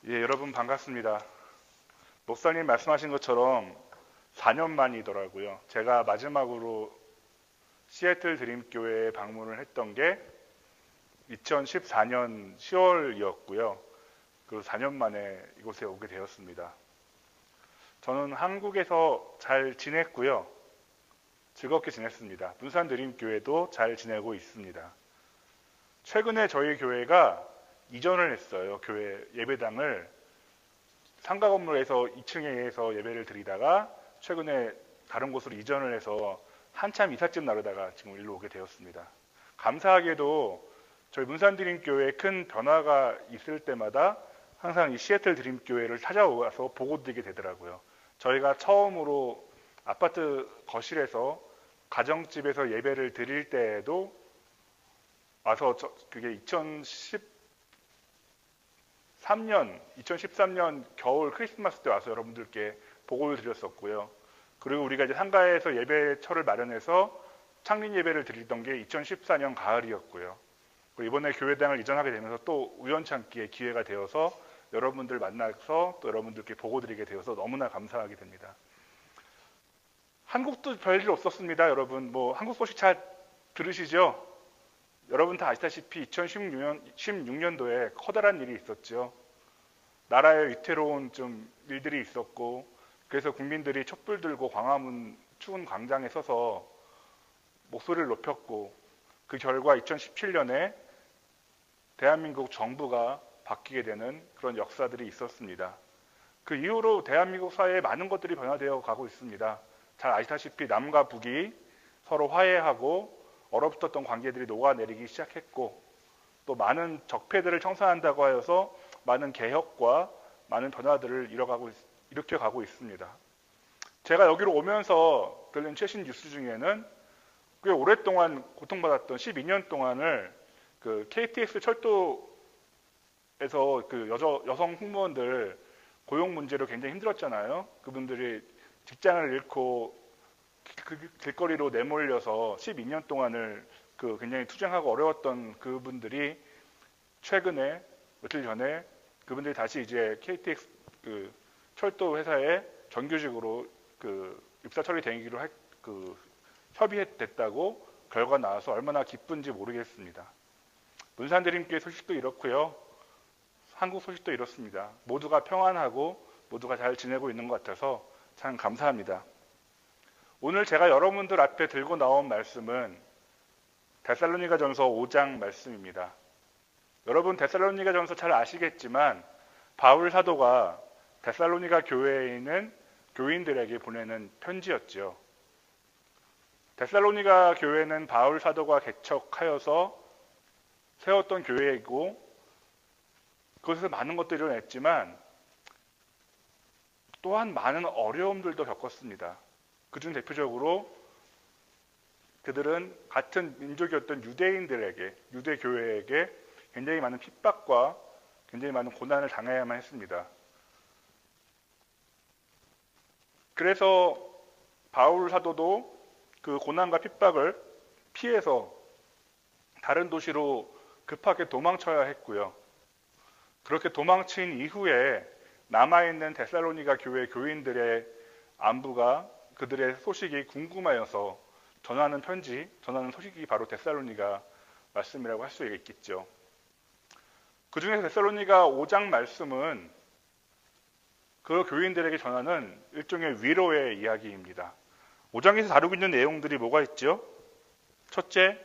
예, 여러분 반갑습니다. 목사님 말씀하신 것처럼 4년 만이더라고요. 제가 마지막으로 시애틀 드림교회에 방문을 했던 게 2014년 10월이었고요. 그 4년 만에 이곳에 오게 되었습니다. 저는 한국에서 잘 지냈고요. 즐겁게 지냈습니다. 문산 드림교회도 잘 지내고 있습니다. 최근에 저희 교회가 이전을 했어요. 교회 예배당을 상가 건물에서 2층에서 예배를 드리다가 최근에 다른 곳으로 이전을 해서 한참 이삿짐 나르다가 지금 일로 오게 되었습니다. 감사하게도 저희 문산 드림교회에 큰 변화가 있을 때마다 항상 이 시애틀 드림교회를 찾아와서 보고 드리게 되더라고요. 저희가 처음으로 아파트 거실에서 가정집에서 예배를 드릴 때에도 와서 그게 2013년 겨울 크리스마스 때 와서 여러분들께 보고를 드렸었고요. 그리고 우리가 이제 상가에서 예배처를 마련해서 창립 예배를 드리던 게 2014년 가을이었고요. 그리고 이번에 교회당을 이전하게 되면서 또 우연찮게 기회가 되어서 여러분들 만나서 또 여러분들께 보고 드리게 되어서 너무나 감사하게 됩니다. 한국도 별일 없었습니다. 여러분 뭐 한국 소식 잘 들으시죠? 여러분 다 아시다시피 2016년도에 커다란 일이 있었죠. 나라에 위태로운 좀 일들이 있었고 그래서 국민들이 촛불 들고 광화문 추운 광장에 서서 목소리를 높였고 그 결과 2017년에 대한민국 정부가 바뀌게 되는 그런 역사들이 있었습니다. 그 이후로 대한민국 사회에 많은 것들이 변화되어 가고 있습니다. 잘 아시다시피 남과 북이 서로 화해하고 얼어붙었던 관계들이 녹아내리기 시작했고 또 많은 적폐들을 청산한다고 하여서 많은 개혁과 많은 변화들을 일으켜가고 있습니다. 제가 여기로 오면서 들린 최신 뉴스 중에는 꽤 오랫동안 고통받았던 12년 동안을 그 KTX 철도에서 그 여성 승무원들 고용 문제로 굉장히 힘들었잖아요. 그분들이 직장을 잃고 길거리로 내몰려서 12년 동안을 그 굉장히 투쟁하고 어려웠던 그분들이 최근에 며칠 전에 그분들이 다시 이제 KTX 그 철도 회사에 정규직으로 그 입사 처리되기로 협의됐다고 결과 나와서 얼마나 기쁜지 모르겠습니다. 문산 드림교회 소식도 이렇고요. 한국 소식도 이렇습니다. 모두가 평안하고 모두가 잘 지내고 있는 것 같아서 참 감사합니다. 오늘 제가 여러분들 앞에 들고 나온 말씀은 데살로니가전서 5장 말씀입니다. 여러분 데살로니가전서 잘 아시겠지만 바울 사도가 데살로니가 교회에 있는 교인들에게 보내는 편지였죠. 데살로니가 교회는 바울 사도가 개척하여서 세웠던 교회이고 그것에서 많은 것들이 일어났지만 또한 많은 어려움들도 겪었습니다. 그중 대표적으로 그들은 같은 민족이었던 유대인들에게, 유대 교회에게 굉장히 많은 핍박과 굉장히 많은 고난을 당해야만 했습니다. 그래서 바울 사도도 그 고난과 핍박을 피해서 다른 도시로 급하게 도망쳐야 했고요. 그렇게 도망친 이후에 남아있는 데살로니가 교회 교인들의 안부가 그들의 소식이 궁금하여서 전하는 편지, 전하는 소식이 바로 데살로니가 말씀이라고 할 수 있겠죠. 그 중에서 데살로니가 5장 말씀은 그 교인들에게 전하는 일종의 위로의 이야기입니다. 5장에서 다루고 있는 내용들이 뭐가 있죠? 첫째,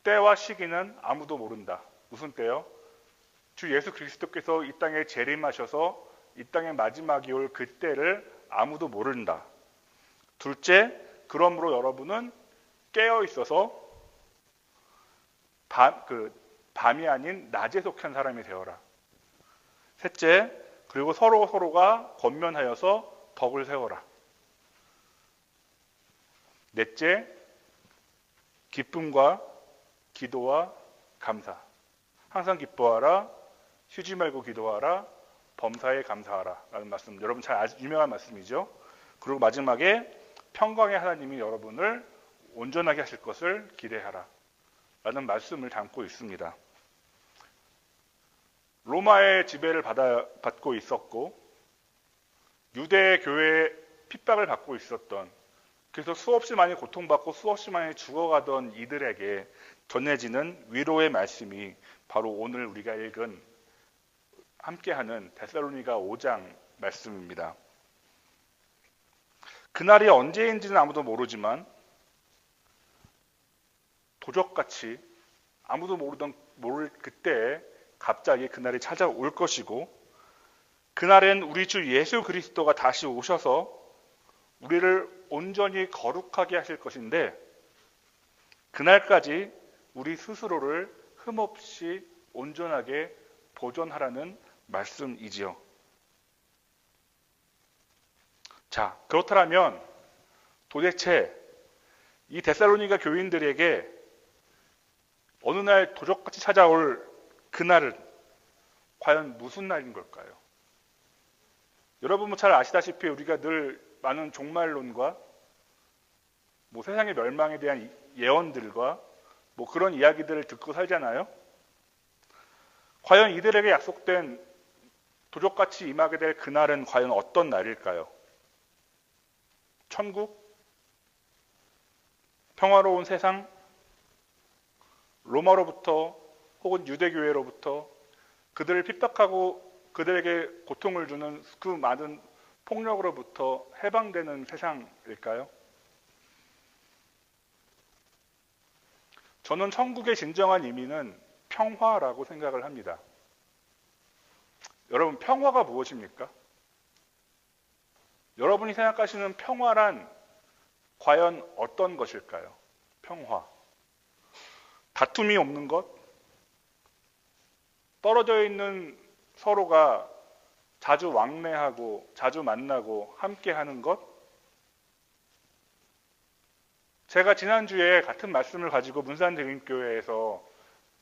때와 시기는 아무도 모른다. 무슨 때요? 주 예수 그리스도께서 이 땅에 재림하셔서 이 땅의 마지막이 올 그때를 아무도 모른다. 둘째, 그러므로 여러분은 깨어 있어서 밤이 아닌 낮에 속한 사람이 되어라. 셋째, 그리고 서로가 권면하여서 덕을 세워라. 넷째, 기쁨과 기도와 감사. 항상 기뻐하라, 쉬지 말고 기도하라, 범사에 감사하라. 라는 말씀, 여러분 잘 유명한 말씀이죠. 그리고 마지막에 평강의 하나님이 여러분을 온전하게 하실 것을 기대하라. 라는 말씀을 담고 있습니다. 로마의 지배를 받고 있었고 유대 교회의 핍박을 받고 있었던, 그래서 수없이 많이 고통받고 수없이 많이 죽어가던 이들에게 전해지는 위로의 말씀이 바로 오늘 우리가 읽은 함께하는 데살로니가 5장 말씀입니다. 그날이 언제인지는 아무도 모르지만 도적같이 아무도 모를 그때에 갑자기 그날이 찾아올 것이고, 그날엔 우리 주 예수 그리스도가 다시 오셔서 우리를 온전히 거룩하게 하실 것인데, 그날까지 우리 스스로를 흠없이 온전하게 보존하라는 말씀이지요. 자, 그렇다면 도대체 이 데살로니가 교인들에게 어느 날 도적같이 찾아올 그날은 과연 무슨 날인 걸까요? 여러분 뭐 잘 아시다시피 우리가 늘 많은 종말론과 세상의 멸망에 대한 예언들과 그런 이야기들을 듣고 살잖아요. 과연 이들에게 약속된 도적같이 임하게 될 그날은 과연 어떤 날일까요? 천국? 평화로운 세상? 로마로부터 혹은 유대교회로부터 그들을 핍박하고 그들에게 고통을 주는 그 많은 폭력으로부터 해방되는 세상일까요? 저는 천국의 진정한 의미는 평화라고 생각을 합니다. 여러분, 평화가 무엇입니까? 여러분이 생각하시는 평화란 과연 어떤 것일까요? 평화. 다툼이 없는 것? 떨어져 있는 서로가 자주 왕래하고 자주 만나고 함께 하는 것? 제가 지난주에 같은 말씀을 가지고 문산드림교회에서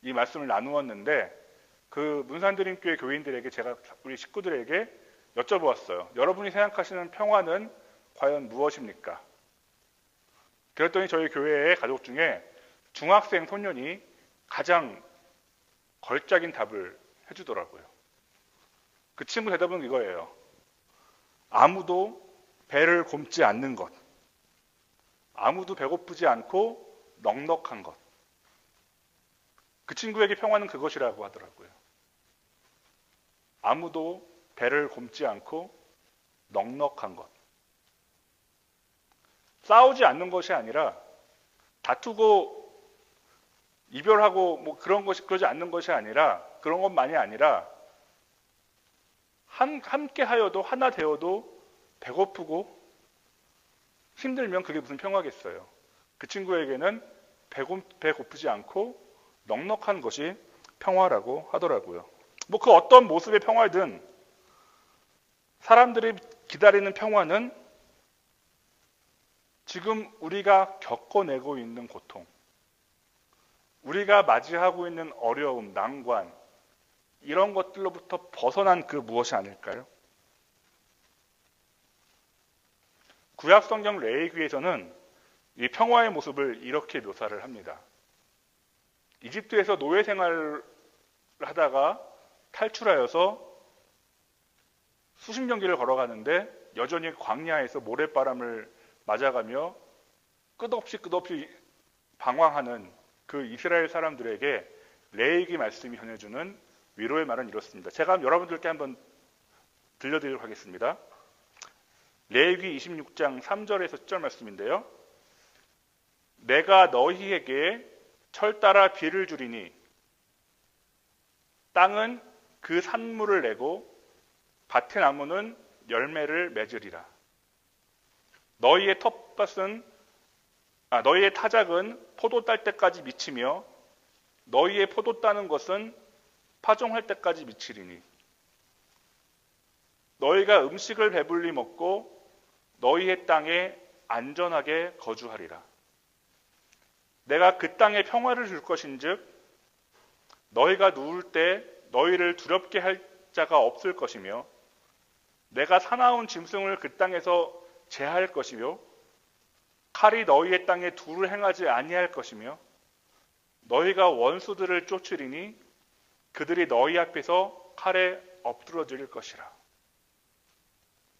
이 말씀을 나누었는데, 그 문산드림교회 교인들에게 제가 우리 식구들에게 여쭤보았어요. 여러분이 생각하시는 평화는 과연 무엇입니까? 그랬더니 저희 교회의 가족 중에 중학생 소년이 가장 걸작인 답을 해주더라고요. 그 친구 대답은 이거예요. 아무도 배를 곪지 않는 것. 아무도 배고프지 않고 넉넉한 것. 그 친구에게 평화는 그것이라고 하더라고요. 아무도 배를 곪지 않고 넉넉한 것. 싸우지 않는 것이 아니라 다투고 이별하고 그러지 않는 것이 아니라, 그런 것만이 아니라 함께 하여도 하나 되어도 배고프고 힘들면 그게 무슨 평화겠어요. 그 친구에게는 배고프지 않고 넉넉한 것이 평화라고 하더라고요. 그 어떤 모습의 평화든 사람들이 기다리는 평화는 지금 우리가 겪어내고 있는 고통, 우리가 맞이하고 있는 어려움, 난관, 이런 것들로부터 벗어난 그 무엇이 아닐까요? 구약 성경 레위기에서는 이 평화의 모습을 이렇게 묘사를 합니다. 이집트에서 노예 생활을 하다가 탈출하여서 수십 년 길을 걸어가는데 여전히 광야에서 모래바람을 맞아가며 끝없이 방황하는 그 이스라엘 사람들에게 레위기 말씀이 전해주는 위로의 말은 이렇습니다. 제가 여러분들께 한번 들려드리도록 하겠습니다. 레위기 26장 3절에서 10절 말씀인데요. 내가 너희에게 철 따라 비를 주리니 땅은 그 산물을 내고 밭의 나무는 열매를 맺으리라. 너희의 너희의 타작은 포도 딸 때까지 미치며 너희의 포도 따는 것은 파종할 때까지 미치리니 너희가 음식을 배불리 먹고 너희의 땅에 안전하게 거주하리라. 내가 그 땅에 평화를 줄 것인즉 너희가 누울 때 너희를 두렵게 할 자가 없을 것이며 내가 사나운 짐승을 그 땅에서 제할 것이며 칼이 너희의 땅에 두를 행하지 아니할 것이며 너희가 원수들을 쫓으리니 그들이 너희 앞에서 칼에 엎드러질 것이라.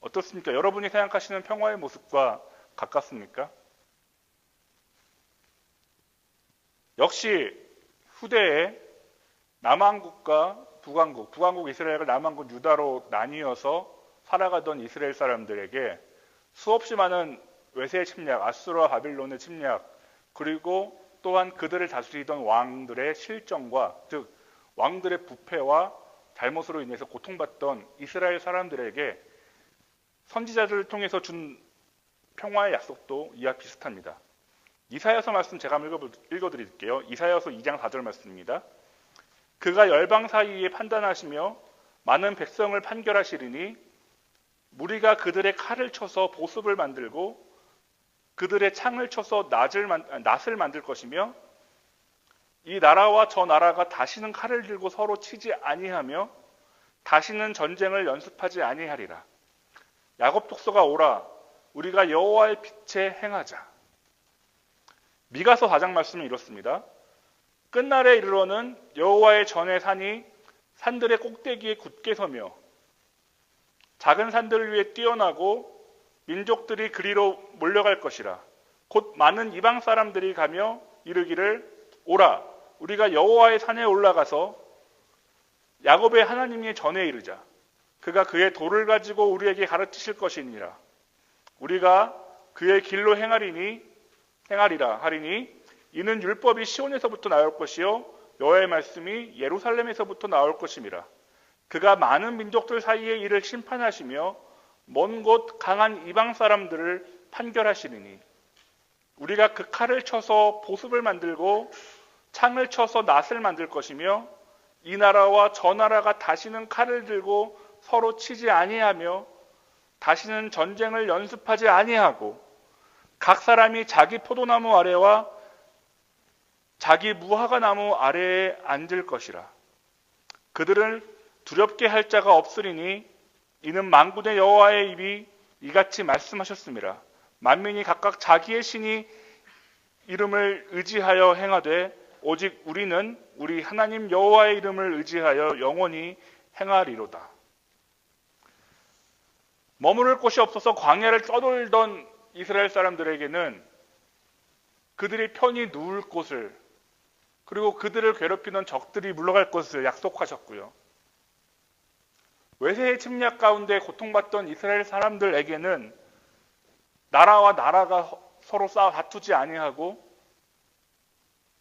어떻습니까? 여러분이 생각하시는 평화의 모습과 가깝습니까? 역시 후대에 남한국과 북한국 이스라엘과 남한국 유다로 나뉘어서 살아가던 이스라엘 사람들에게 수없이 많은 외세의 침략, 아수르와 바빌론의 침략, 그리고 또한 그들을 다스리던 왕들의 실정과, 즉 왕들의 부패와 잘못으로 인해서 고통받던 이스라엘 사람들에게 선지자들을 통해서 준 평화의 약속도 이와 비슷합니다. 이사야서 말씀 제가 한번 읽어드릴게요. 이사야서 2장 4절 말씀입니다. 그가 열방 사이에 판단하시며 많은 백성을 판결하시리니 무리가 그들의 칼을 쳐서 보습을 만들고 그들의 창을 쳐서 낫을 만들 것이며 이 나라와 저 나라가 다시는 칼을 들고 서로 치지 아니하며 다시는 전쟁을 연습하지 아니하리라. 야곱 족속아 오라 우리가 여호와의 빛에 행하자. 미가서 4장 말씀은 이렇습니다. 끝날에 이르러는 여호와의 전의 산이 산들의 꼭대기에 굳게 서며 작은 산들을 위해 뛰어나고 민족들이 그리로 몰려갈 것이라. 곧 많은 이방 사람들이 가며 이르기를 오라 우리가 여호와의 산에 올라가서 야곱의 하나님의 전에 이르자. 그가 그의 도를 가지고 우리에게 가르치실 것이니라. 우리가 그의 길로 행하리라 하리니 이는 율법이 시온에서부터 나올 것이요 여호와의 말씀이 예루살렘에서부터 나올 것임이라. 그가 많은 민족들 사이에 이를 심판하시며 먼 곳 강한 이방 사람들을 판결하시리니 우리가 그 칼을 쳐서 보습을 만들고 창을 쳐서 낫을 만들 것이며 이 나라와 저 나라가 다시는 칼을 들고 서로 치지 아니하며 다시는 전쟁을 연습하지 아니하고 각 사람이 자기 포도나무 아래와 자기 무화과 나무 아래에 앉을 것이라. 그들을 두렵게 할 자가 없으리니 이는 만군의 여호와의 입이 이같이 말씀하셨습니다. 만민이 각각 자기의 신이 이름을 의지하여 행하되 오직 우리는 우리 하나님 여호와의 이름을 의지하여 영원히 행하리로다. 머무를 곳이 없어서 광야를 떠돌던 이스라엘 사람들에게는 그들이 편히 누울 곳을 그리고 그들을 괴롭히는 적들이 물러갈 것을 약속하셨고요. 외세의 침략 가운데 고통받던 이스라엘 사람들에게는 나라와 나라가 서로 싸워 다투지 아니하고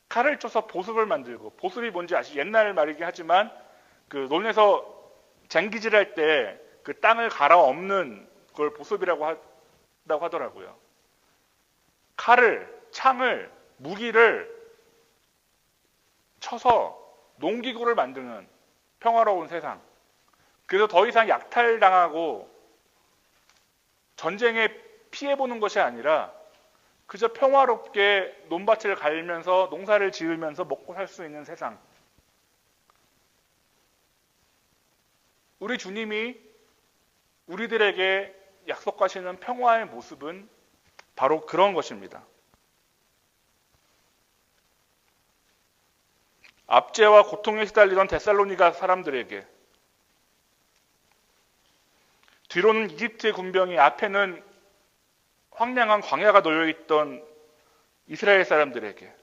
칼을 쳐서 보습을 만들고, 보습이 뭔지 아시죠? 옛날 말이긴 하지만 그 논에서 쟁기질할 때 그 땅을 갈아엎는 그걸 보습이라고 한다고 하더라고요. 칼을, 창을, 무기를 쳐서 농기구를 만드는 평화로운 세상. 그래서 더 이상 약탈당하고 전쟁에 피해보는 것이 아니라 그저 평화롭게 논밭을 갈면서 농사를 지으면서 먹고 살 수 있는 세상. 우리 주님이 우리들에게 약속하시는 평화의 모습은 바로 그런 것입니다. 압제와 고통에 시달리던 데살로니가 사람들에게, 뒤로는 이집트의 군병이, 앞에는 황량한 광야가 놓여있던 이스라엘 사람들에게,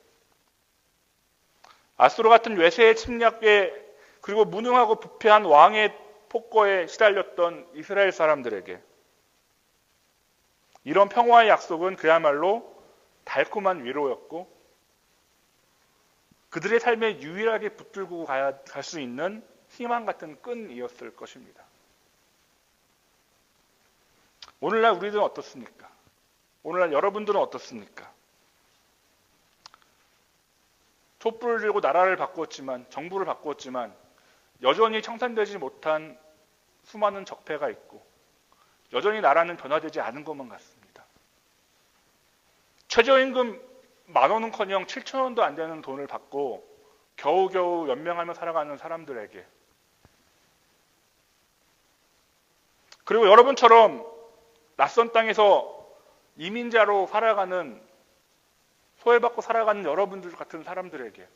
아수르 같은 외세의 침략에 그리고 무능하고 부패한 왕의 폭거에 시달렸던 이스라엘 사람들에게 이런 평화의 약속은 그야말로 달콤한 위로였고 그들의 삶에 유일하게 붙들고 갈 수 있는 희망 같은 끈이었을 것입니다. 오늘날 우리들은 어떻습니까? 오늘날 여러분들은 어떻습니까? 촛불을 들고 나라를 바꾸었지만, 정부를 바꾸었지만 여전히 청산되지 못한 수많은 적폐가 있고 여전히 나라는 변화되지 않은 것만 같습니다. 최저임금 10,000원은커녕 7,000원도 안 되는 돈을 받고 겨우겨우 연명하며 살아가는 사람들에게, 그리고 여러분처럼 낯선 땅에서 이민자로 살아가는, 소외받고 살아가는 여러분들 같은 사람들에게,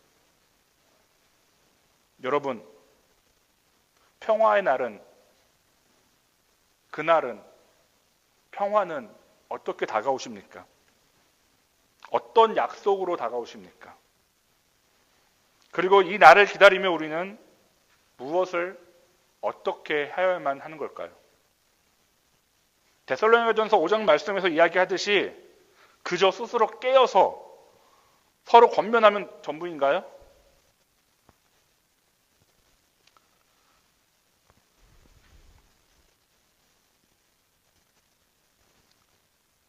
여러분, 평화의 날은, 그날은, 평화는 어떻게 다가오십니까? 어떤 약속으로 다가오십니까? 그리고 이 날을 기다리며 우리는 무엇을 어떻게 해야만 하는 걸까요? 데살로니가전서 5장 말씀에서 이야기하듯이 그저 스스로 깨어서 서로 권면하면 전부인가요?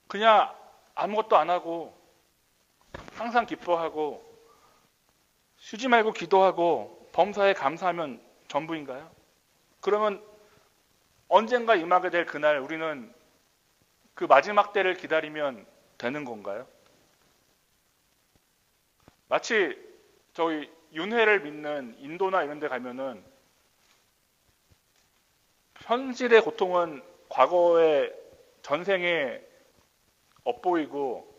그냥 아무것도 안 하고 항상 기뻐하고 쉬지 말고 기도하고 범사에 감사하면 전부인가요? 그러면 언젠가 임하게 될 그날 우리는 그 마지막 때를 기다리면 되는 건가요? 마치 저희 윤회를 믿는 인도나 이런 데 가면은 현실의 고통은 과거의 전생에 엇보이고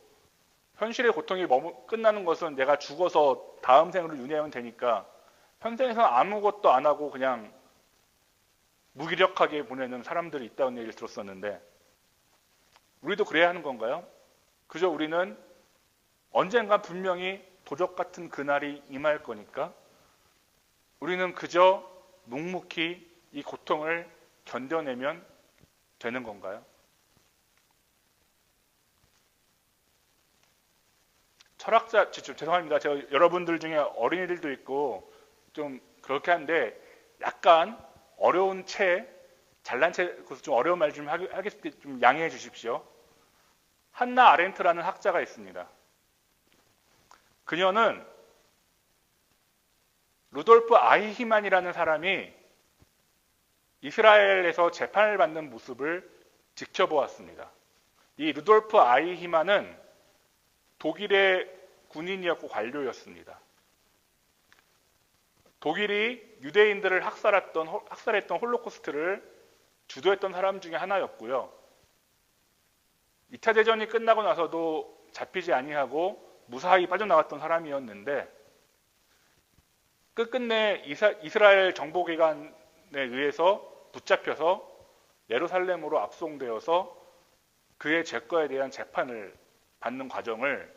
현실의 고통이 끝나는 것은 내가 죽어서 다음 생으로 윤회하면 되니까 현생에서는 아무것도 안 하고 그냥 무기력하게 보내는 사람들이 있다는 얘기를 들었었는데 우리도 그래야 하는 건가요? 그저 우리는 언젠가 분명히 도적 같은 그날이 임할 거니까 우리는 그저 묵묵히 이 고통을 견뎌내면 되는 건가요? 철학자, 죄송합니다. 제가 여러분들 중에 어린이들도 있고 좀 그렇게 한데 약간 어려운 잘난 그래서 좀 어려운 말 좀 하겠습니다. 좀 양해해 주십시오. 한나 아렌트라는 학자가 있습니다. 그녀는 루돌프 아이히만이라는 사람이 이스라엘에서 재판을 받는 모습을 지켜보았습니다. 이 루돌프 아이히만은 독일의 군인이었고 관료였습니다. 독일이 유대인들을 학살했던 홀로코스트를 주도했던 사람 중에 하나였고요. 2차 대전이 끝나고 나서도 잡히지 아니하고 무사히 빠져나왔던 사람이었는데 끝끝내 이스라엘 정보기관에 의해서 붙잡혀서 예루살렘으로 압송되어서 그의 죄과에 대한 재판을 받는 과정을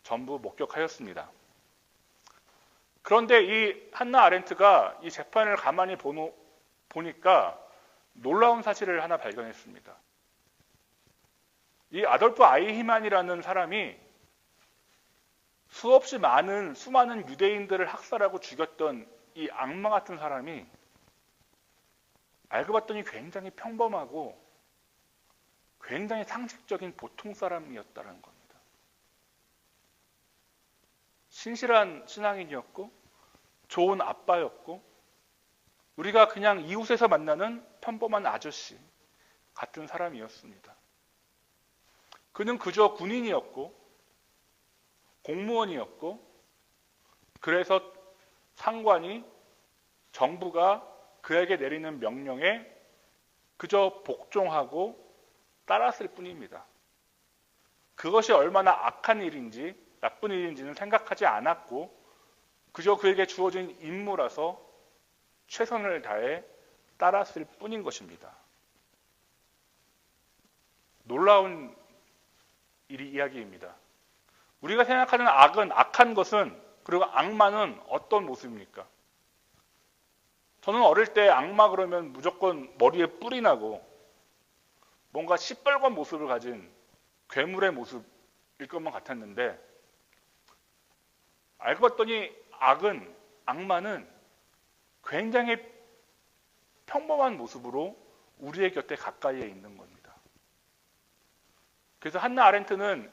전부 목격하였습니다. 그런데 이 한나 아렌트가 이 재판을 가만히 보니까 놀라운 사실을 하나 발견했습니다. 이 아돌프 아이히만이라는 사람이 수많은 유대인들을 학살하고 죽였던 이 악마 같은 사람이 알고 봤더니 굉장히 평범하고 굉장히 상식적인 보통 사람이었다는 겁니다. 신실한 신앙인이었고 좋은 아빠였고 우리가 그냥 이웃에서 만나는 평범한 아저씨 같은 사람이었습니다. 그는 그저 군인이었고 공무원이었고 그래서 상관이 정부가 그에게 내리는 명령에 그저 복종하고 따랐을 뿐입니다. 그것이 얼마나 악한 일인지 나쁜 일인지는 생각하지 않았고 그저 그에게 주어진 임무라서 최선을 다해 따랐을 뿐인 것입니다. 놀라운 이야기입니다. 우리가 생각하는 악한 것은 그리고 악마는 어떤 모습입니까? 저는 어릴 때 악마 그러면 무조건 머리에 뿔이 나고 뭔가 시뻘건 모습을 가진 괴물의 모습일 것만 같았는데 알고 봤더니 악마는 굉장히 평범한 모습으로 우리의 곁에 가까이에 있는 겁니다. 그래서 한나 아렌트는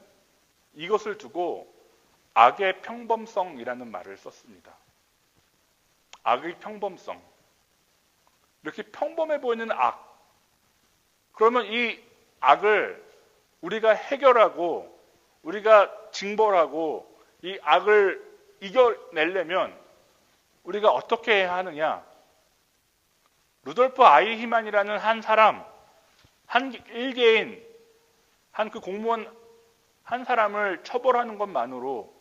이것을 두고 악의 평범성이라는 말을 썼습니다. 악의 평범성. 이렇게 평범해 보이는 악. 그러면 이 악을 우리가 해결하고 우리가 징벌하고 이 악을 이겨내려면 우리가 어떻게 해야 하느냐? 루돌프 아이히만이라는 한 사람, 한 일개인, 한 그 공무원 한 사람을 처벌하는 것만으로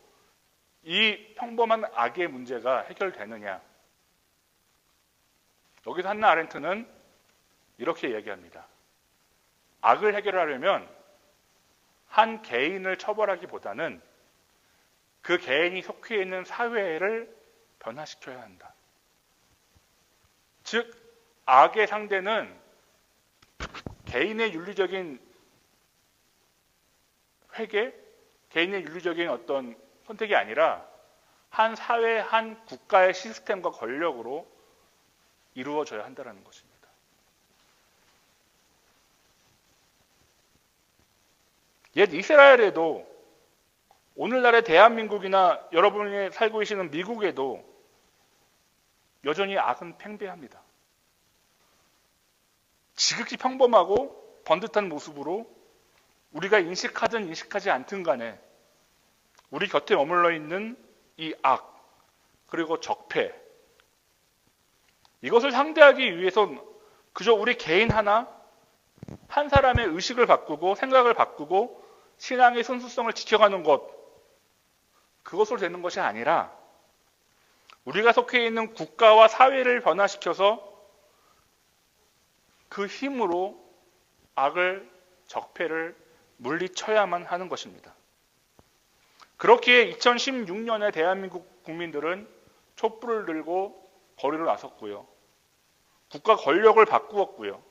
이 평범한 악의 문제가 해결되느냐? 여기서 한나 아렌트는 이렇게 얘기합니다. 악을 해결하려면 한 개인을 처벌하기보다는 그 개인이 속해 있는 사회를 변화시켜야 한다. 즉, 악의 상대는 개인의 윤리적인 회개, 개인의 윤리적인 어떤 선택이 아니라 한 사회, 한 국가의 시스템과 권력으로 이루어져야 한다는 것입니다. 옛 이스라엘에도 오늘날의 대한민국이나 여러분이 살고 계시는 미국에도 여전히 악은 팽배합니다. 지극히 평범하고 번듯한 모습으로 우리가 인식하든 인식하지 않든 간에 우리 곁에 머물러 있는 이 악, 그리고 적폐, 이것을 상대하기 위해선 그저 우리 개인 한 사람의 의식을 바꾸고 생각을 바꾸고 신앙의 순수성을 지켜가는 것, 그것으로 되는 것이 아니라 우리가 속해 있는 국가와 사회를 변화시켜서 그 힘으로 악을, 적폐를 물리쳐야만 하는 것입니다. 그렇기에 2016년에 대한민국 국민들은 촛불을 들고 거리로 나섰고요. 국가 권력을 바꾸었고요.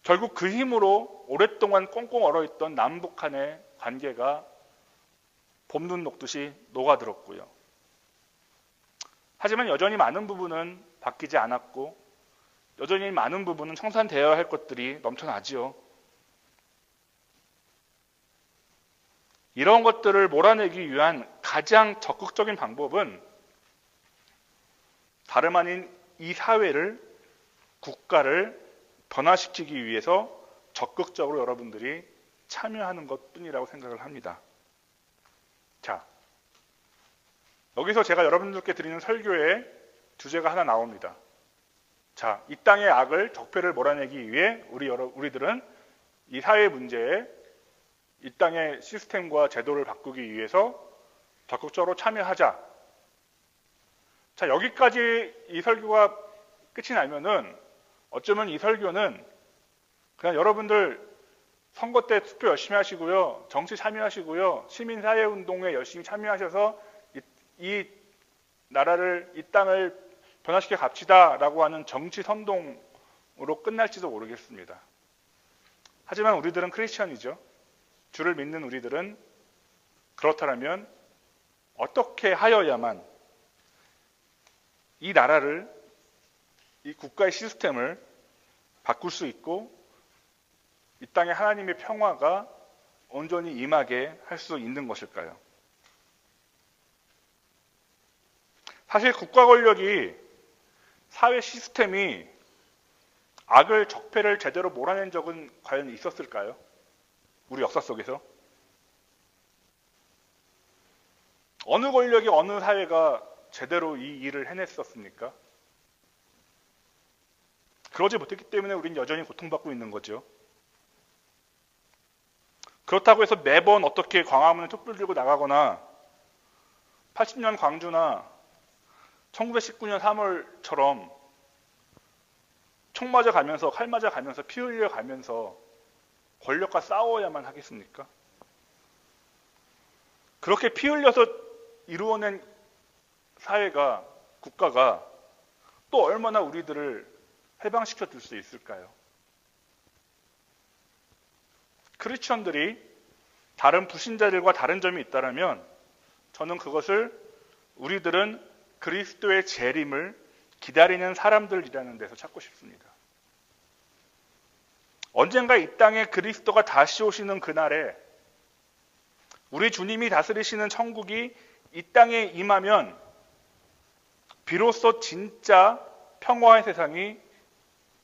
결국 그 힘으로 오랫동안 꽁꽁 얼어있던 남북한의 관계가 봄눈 녹듯이 녹아들었고요. 하지만 여전히 많은 부분은 바뀌지 않았고 여전히 많은 부분은 청산되어야 할 것들이 넘쳐나지요. 이런 것들을 몰아내기 위한 가장 적극적인 방법은 다름 아닌 이 사회를, 국가를 변화시키기 위해서 적극적으로 여러분들이 참여하는 것뿐이라고 생각을 합니다. 자, 여기서 제가 여러분들께 드리는 설교의 주제가 하나 나옵니다. 자, 이 땅의 악을, 적폐를 몰아내기 위해 우리들은 이 사회 문제에 이 땅의 시스템과 제도를 바꾸기 위해서 적극적으로 참여하자. 자, 여기까지 이 설교가 끝이 나면은 어쩌면 이 설교는 그냥 여러분들 선거 때 투표 열심히 하시고요. 정치 참여하시고요. 시민사회운동에 열심히 참여하셔서 이 나라를, 이 땅을 변화시켜 갑시다라고 하는 정치 선동으로 끝날지도 모르겠습니다. 하지만 우리들은 크리스천이죠. 주를 믿는 우리들은 그렇다면 어떻게 하여야만 이 나라를, 이 국가의 시스템을 바꿀 수 있고 이 땅에 하나님의 평화가 온전히 임하게 할 수 있는 것일까요? 사실 국가 권력이, 사회 시스템이 악을, 적폐를 제대로 몰아낸 적은 과연 있었을까요? 우리 역사 속에서? 어느 권력이, 어느 사회가 제대로 이 일을 해냈었습니까? 그러지 못했기 때문에 우리는 여전히 고통받고 있는 거죠. 그렇다고 해서 매번 어떻게 광화문에 촛불 들고 나가거나 80년 광주나 1919년 3월처럼 총 맞아가면서, 칼 맞아가면서, 피 흘려가면서 권력과 싸워야만 하겠습니까? 그렇게 피 흘려서 이루어낸 사회가, 국가가 또 얼마나 우리들을 해방시켜 줄 수 있을까요? 크리스천들이 다른 불신자들과 다른 점이 있다면 저는 그것을 우리들은 그리스도의 재림을 기다리는 사람들이라는 데서 찾고 싶습니다. 언젠가 이 땅에 그리스도가 다시 오시는 그날에 우리 주님이 다스리시는 천국이 이 땅에 임하면 비로소 진짜 평화의 세상이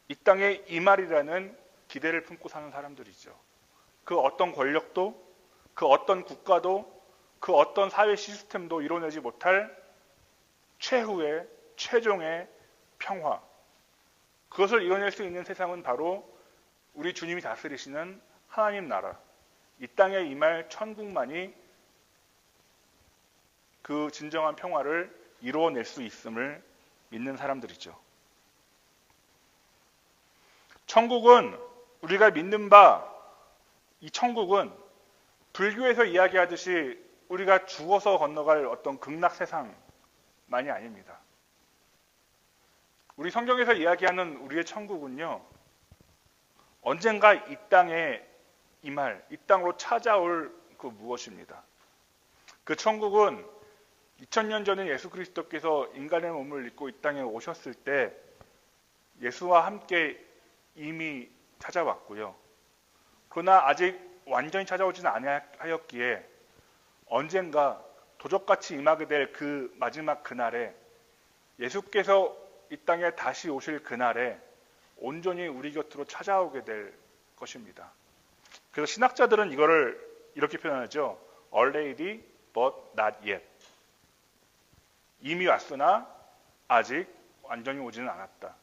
이 땅에 임하리라는 기대를 품고 사는 사람들이죠. 그 어떤 권력도, 그 어떤 국가도, 그 어떤 사회 시스템도 이뤄내지 못할 최후의, 최종의 평화. 그것을 이뤄낼 수 있는 세상은 바로 우리 주님이 다스리시는 하나님 나라, 이 땅에 임할 천국만이 그 진정한 평화를 이루어낼 수 있음을 믿는 사람들이죠. 천국은 우리가 믿는 바 이 천국은 불교에서 이야기하듯이 우리가 죽어서 건너갈 어떤 극락 세상만이 아닙니다. 우리 성경에서 이야기하는 우리의 천국은요, 언젠가 이 땅에 임할, 이 땅으로 찾아올 그 무엇입니다. 그 천국은 2000년 전에 예수 그리스도께서 인간의 몸을 입고 이 땅에 오셨을 때 예수와 함께 이미 찾아왔고요. 그러나 아직 완전히 찾아오지는 아니하였기에 언젠가 도적같이 임하게 될 그 마지막 그날에 예수께서 이 땅에 다시 오실 그날에 온전히 우리 곁으로 찾아오게 될 것입니다. 그래서 신학자들은 이거를 이렇게 표현하죠. Already but not yet. 이미 왔으나 아직 완전히 오지는 않았다.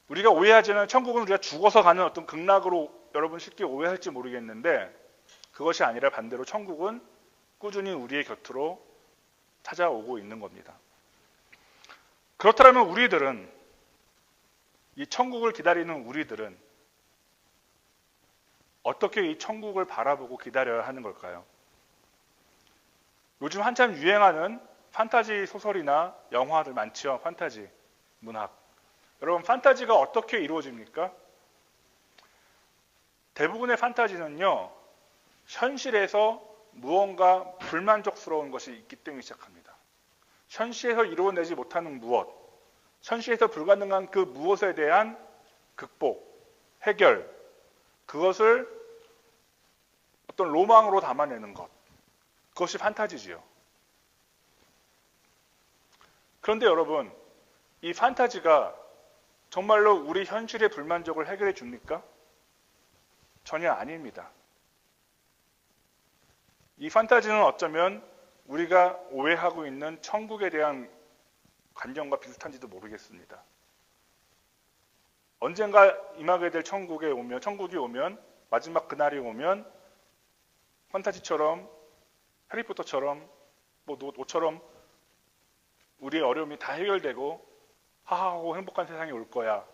우리가 오해하지는 천국은 우리가 죽어서 가는 어떤 극락으로 여러분 쉽게 오해할지 모르겠는데 그것이 아니라 반대로 천국은 꾸준히 우리의 곁으로 찾아오고 있는 겁니다. 그렇다면 우리들은 이 천국을 기다리는 우리들은 어떻게 이 천국을 바라보고 기다려야 하는 걸까요? 요즘 한참 유행하는 판타지 소설이나 영화들 많죠. 판타지 문학. 여러분 판타지가 어떻게 이루어집니까? 대부분의 판타지는요. 현실에서 무언가 불만족스러운 것이 있기 때문에 시작합니다. 현실에서 이루어내지 못하는 무엇, 현실에서 불가능한 그 무엇에 대한 극복, 해결, 그것을 어떤 로망으로 담아내는 것, 그것이 판타지지요. 그런데 여러분, 이 판타지가 정말로 우리 현실의 불만족을 해결해 줍니까? 전혀 아닙니다. 이 판타지는 어쩌면 우리가 오해하고 있는 천국에 대한 관념과 비슷한지도 모르겠습니다. 언젠가 임하게 될 천국이 오면 마지막 그날이 오면 판타지처럼 해리포터처럼 노처럼 우리의 어려움이 다 해결되고 하하하고 행복한 세상이 올 거야.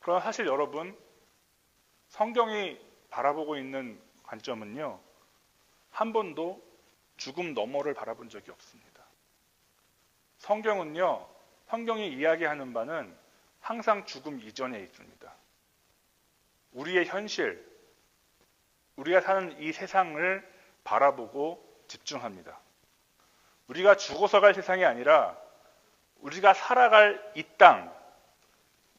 그러나 사실 여러분 성경이 바라보고 있는 관점은요. 한 번도 죽음 너머를 바라본 적이 없습니다. 성경은요. 성경이 이야기하는 바는 항상 죽음 이전에 있습니다. 우리의 현실, 우리가 사는 이 세상을 바라보고 집중합니다. 우리가 죽어서 갈 세상이 아니라 우리가 살아갈 이 땅,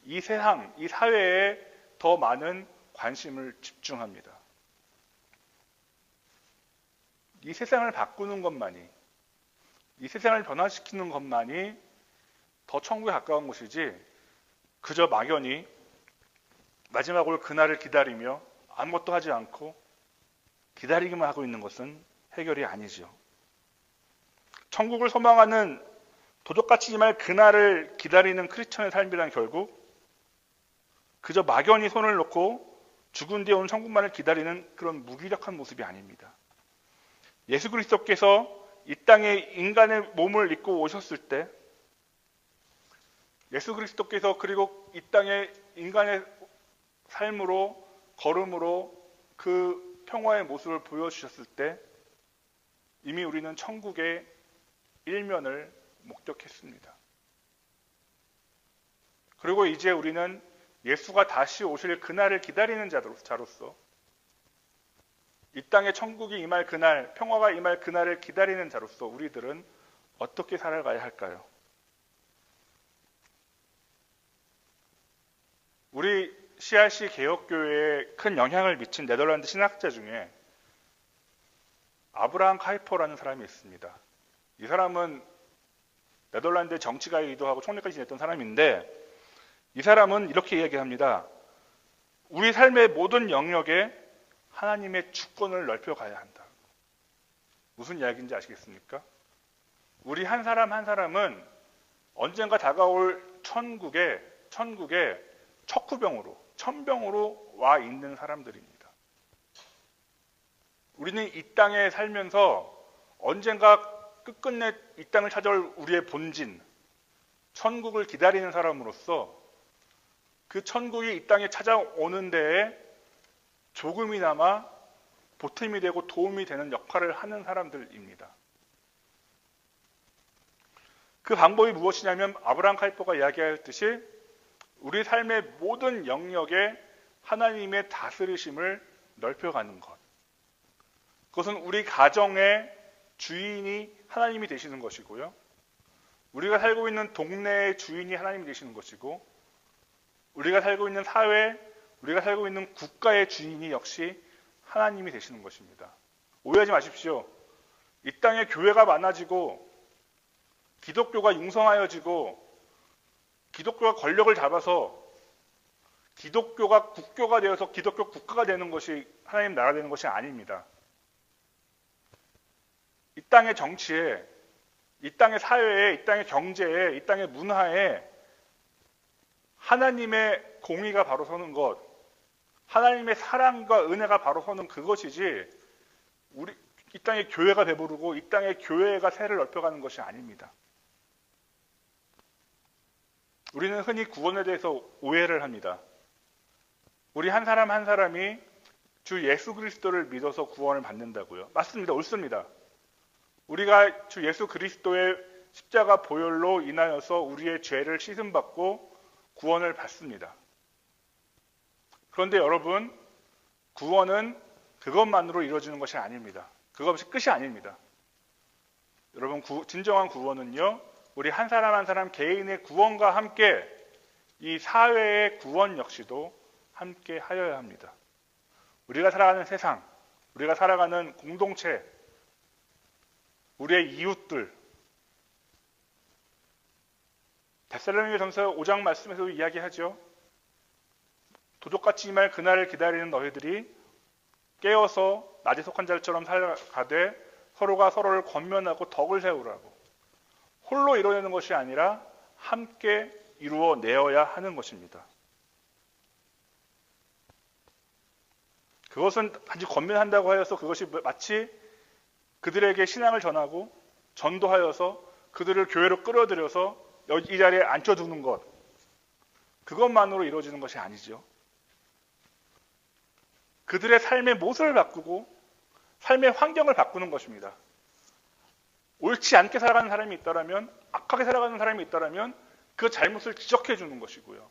이 세상, 이 사회에 더 많은 관심을 집중합니다. 이 세상을 바꾸는 것만이, 이 세상을 변화시키는 것만이 더 천국에 가까운 것이지 그저 막연히 마지막 올 그날을 기다리며 아무것도 하지 않고 기다리기만 하고 있는 것은 해결이 아니죠. 천국을 소망하는 도적같이 임할 그날을 기다리는 크리스천의 삶이란 결국 그저 막연히 손을 놓고 죽은 뒤에 오는 천국만을 기다리는 그런 무기력한 모습이 아닙니다. 예수 그리스도께서 이 땅에 인간의 몸을 입고 오셨을 때 예수 그리스도께서 그리고 이 땅에 인간의 삶으로 걸음으로 그 평화의 모습을 보여주셨을 때 이미 우리는 천국의 일면을 목격했습니다. 그리고 이제 우리는 예수가 다시 오실 그날을 기다리는 자로서 이 땅에 천국이 임할 그날, 평화가 임할 그날을 기다리는 자로서 우리들은 어떻게 살아가야 할까요? 우리 CRC 개혁교회에 큰 영향을 미친 네덜란드 신학자 중에 아브라함 카이퍼라는 사람이 있습니다. 이 사람은 네덜란드 정치가이기도 하고 총리까지 지냈던 사람인데 이 사람은 이렇게 이야기합니다. 우리 삶의 모든 영역에 하나님의 주권을 넓혀가야 한다. 무슨 이야기인지 아시겠습니까? 우리 한 사람 한 사람은 언젠가 다가올 천국에 척후병으로, 천병으로 와 있는 사람들입니다. 우리는 이 땅에 살면서 언젠가 끝끝내 이 땅을 찾아올 우리의 본진, 천국을 기다리는 사람으로서 그 천국이 이 땅에 찾아오는 데에 조금이나마 보탬이 되고 도움이 되는 역할을 하는 사람들입니다. 그 방법이 무엇이냐면 아브라함 카이퍼가 이야기하였듯이 우리 삶의 모든 영역에 하나님의 다스리심을 넓혀가는 것. 그것은 우리 가정의 주인이 하나님이 되시는 것이고요. 우리가 살고 있는 동네의 주인이 하나님이 되시는 것이고, 우리가 살고 있는 사회, 우리가 살고 있는 국가의 주인이 역시 하나님이 되시는 것입니다. 오해하지 마십시오. 이 땅에 교회가 많아지고 기독교가 융성하여지고 기독교가 권력을 잡아서 기독교가 국교가 되어서 기독교 국가가 되는 것이 하나님 나라 되는 것이 아닙니다. 이 땅의 정치에, 이 땅의 사회에, 이 땅의 경제에, 이 땅의 문화에 하나님의 공의가 바로 서는 것, 하나님의 사랑과 은혜가 바로 서는 그것이지 이 땅에 교회가 배부르고 이 땅에 교회가 세를 넓혀가는 것이 아닙니다. 우리는 흔히 구원에 대해서 오해를 합니다. 우리 한 사람 한 사람이 주 예수 그리스도를 믿어서 구원을 받는다고요. 맞습니다. 옳습니다. 우리가 주 예수 그리스도의 십자가 보혈로 인하여서 우리의 죄를 씻음받고 구원을 받습니다. 그런데 여러분, 구원은 그것만으로 이루어지는 것이 아닙니다. 그것이 끝이 아닙니다. 여러분, 진정한 구원은요, 우리 한 사람 한 사람 개인의 구원과 함께 이 사회의 구원 역시도 함께 하여야 합니다. 우리가 살아가는 세상, 우리가 살아가는 공동체, 우리의 이웃들, 데살로니가전서 5장 말씀에서도 이야기하죠. 도적같이 임할 그날을 기다리는 너희들이 깨어서 낮에 속한 자들처럼 살아가되 서로가 서로를 권면하고 덕을 세우라고. 홀로 이뤄내는 것이 아니라 함께 이루어내어야 하는 것입니다. 그것은 단지 권면한다고 하여서 그것이 마치 그들에게 신앙을 전하고 전도하여서 그들을 교회로 끌어들여서 이 자리에 앉혀두는 것, 그것만으로 이루어지는 것이 아니죠. 그들의 삶의 모습을 바꾸고 삶의 환경을 바꾸는 것입니다. 옳지 않게 살아가는 사람이 있다면, 악하게 살아가는 사람이 있다면 그 잘못을 지적해 주는 것이고요.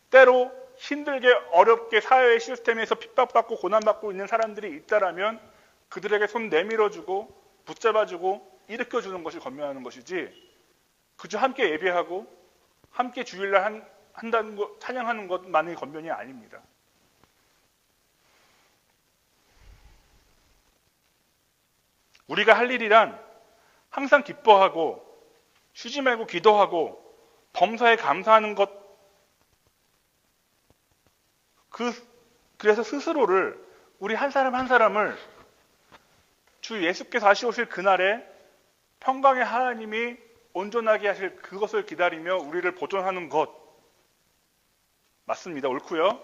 때로 힘들게 어렵게 사회의 시스템에서 핍박받고 고난받고 있는 사람들이 있다면 그들에게 손 내밀어주고 붙잡아주고 일으켜주는 것이 권면하는 것이지, 그저 함께 예배하고 함께 주일날 한다는 것, 찬양하는 것만이 권면이 아닙니다. 우리가 할 일이란 항상 기뻐하고 쉬지 말고 기도하고 범사에 감사하는 것, 그래서 스스로를, 우리 한 사람 한 사람을 주 예수께서 다시 오실 그날에 평강의 하나님이 온전하게 하실 그것을 기다리며 우리를 보존하는 것, 맞습니다. 옳고요.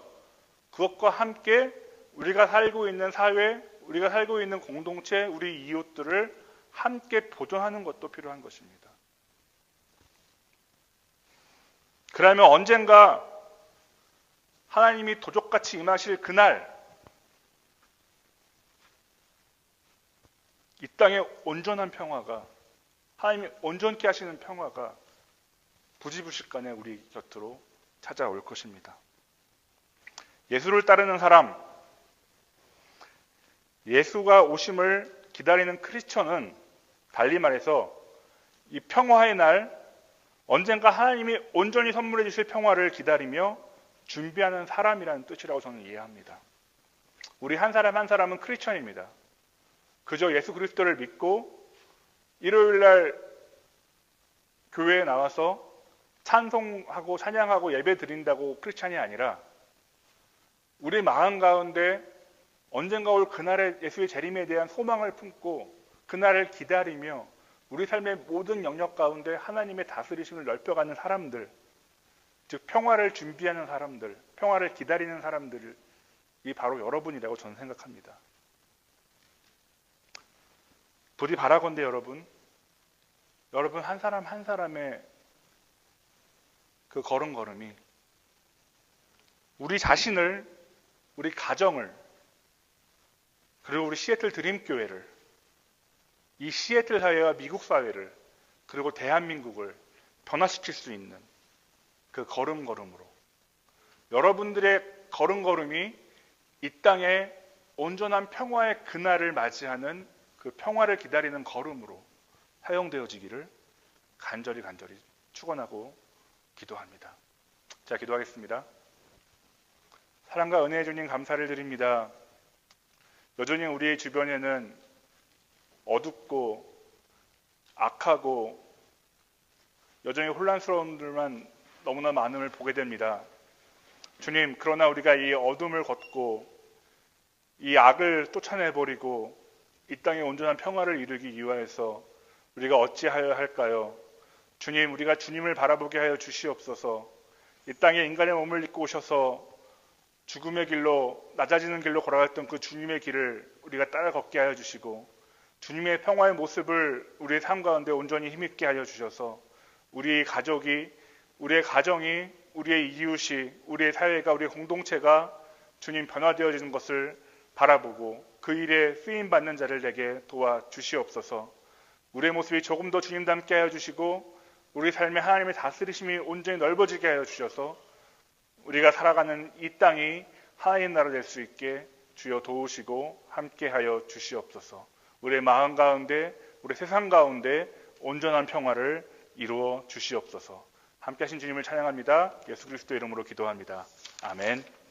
그것과 함께 우리가 살고 있는 사회, 우리가 살고 있는 공동체, 우리 이웃들을 함께 보존하는 것도 필요한 것입니다. 그러면 언젠가 하나님이 도적같이 임하실 그날, 이 땅에 온전한 평화가, 하나님이 온전케 하시는 평화가 부지불식간에 우리 곁으로 찾아올 것입니다. 예수를 따르는 사람, 예수가 오심을 기다리는 크리스천은 달리 말해서 이 평화의 날, 언젠가 하나님이 온전히 선물해 주실 평화를 기다리며 준비하는 사람이라는 뜻이라고 저는 이해합니다. 우리 한 사람 한 사람은 크리스천입니다. 그저 예수 그리스도를 믿고 일요일날 교회에 나와서 찬송하고 찬양하고 예배 드린다고 크리스천이 아니라 우리 마음 가운데 언젠가 올 그날의 예수의 재림에 대한 소망을 품고 그날을 기다리며 우리 삶의 모든 영역 가운데 하나님의 다스리심을 넓혀가는 사람들, 즉 평화를 준비하는 사람들, 평화를 기다리는 사람들이 바로 여러분이라고 저는 생각합니다. 부디 바라건대 여러분 한 사람 한 사람의 그 걸음걸음이 우리 자신을, 우리 가정을, 그리고 우리 시애틀 드림교회를, 이 시애틀 사회와 미국 사회를, 그리고 대한민국을 변화시킬 수 있는 그 걸음걸음으로, 여러분들의 걸음걸음이 이 땅에 온전한 평화의 그날을 맞이하는 그 평화를 기다리는 걸음으로 사용되어지기를 간절히 축원하고 기도합니다. 자, 기도하겠습니다. 사랑과 은혜의 주님 감사를 드립니다. 여전히 우리의 주변에는 어둡고 악하고 여전히 혼란스러운 일만 너무나 많음을 보게 됩니다. 주님, 그러나 우리가 이 어둠을 걷고 이 악을 쫓아내버리고 이 땅에 온전한 평화를 이루기 위하여서 우리가 어찌하여야 할까요? 주님, 우리가 주님을 바라보게 하여 주시옵소서. 이 땅에 인간의 몸을 입고 오셔서 죽음의 길로, 낮아지는 길로 걸어갔던 그 주님의 길을 우리가 따라 걷게 하여 주시고, 주님의 평화의 모습을 우리의 삶 가운데 온전히 힘있게 하여 주셔서 우리 가족이, 우리의 가정이, 우리의 이웃이, 우리의 사회가, 우리의 공동체가 주님 변화되어지는 것을 바라보고 그 일에 쓰임받는 자를 내게 도와주시옵소서. 우리의 모습이 조금 더 주님 닮게 하여 주시고 우리 삶에 하나님의 다스리심이 온전히 넓어지게 하여 주셔서 우리가 살아가는 이 땅이 하나님 나라 될 수 있게 주여 도우시고 함께 하여 주시옵소서. 우리의 마음 가운데, 우리 세상 가운데 온전한 평화를 이루어 주시옵소서. 함께 하신 주님을 찬양합니다. 예수 그리스도 이름으로 기도합니다. 아멘.